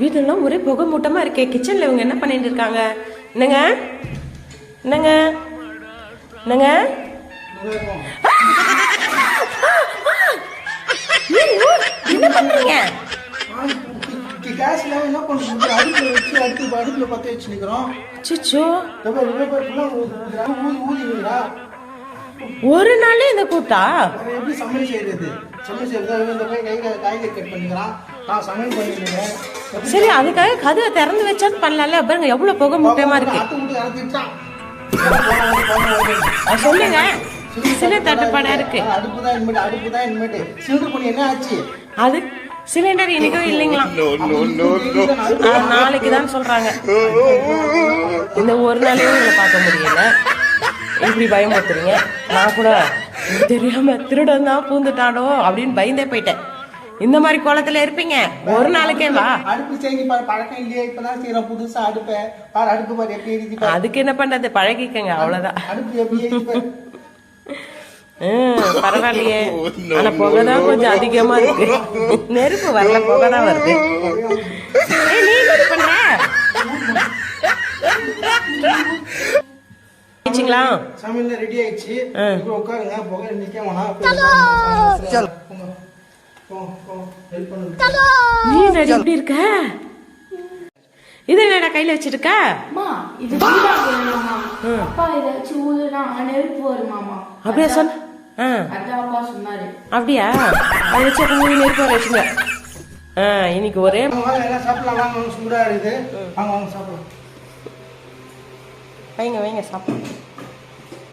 வீடெல்லாம் ஒரே புகை மூட்டமா இருக்கே. கிச்சன்ல இவங்க என்ன பண்ணிட்டு இருக்காங்க? என்னங்க என்னங்க என்னங்க என்ன பண்றீங்க? ஒரு நாளே இந்த கூட்டா சரி, அதுக்காக கதவை திறந்து வச்சாது பண்ணல. பாருங்க எவ்வளவு புகை மூட்டமா இருக்கு. சொல்லுங்க, சில தட்டுப்பாடா இருக்கு. அது சிலிண்டர் இன்னைக்கும் இல்லைங்களா? நாளைக்கு தான் சொல்றாங்க. இந்த ஒரு நாளையும் உங்களை பார்க்க முடியல. இப்படி பயமுறுத்துறீங்க. நான் கூட தெரியாம திருடன் தான் பூந்துட்டானோ அப்படின்னு பயந்தே போயிட்டேன். இந்த மாதிரி கோலத்துல இருப்பீங்க ஒரு நாளைக்கே வா. அதுக்கு என்ன பண்றது, பழகிக்கங்க, அவ்வளவுதான். பரவாயில்லையே. ஆனா புகைதான் கொஞ்சம் அதிகமா இருக்கு. நெருப்பு வரல, புகைதான் வருது. நீ என்ன பண்ற? சமையல் ரெடி ஆயிடுச்சு. உட்காருங்க, புகை நிக்க வேணாம். நீ எப்படி இருக்க? இது என்னடா கையில வச்சிருக்க? அப்படியா சொன்ன? அப்படியா? அதை வச்சு நெருப்பு வச்சுங்க. இன்னைக்கு ஒரே சாப்பிடலாம். சூடா இருக்குது. வைங்க வைங்க சாப்பிடுங்க.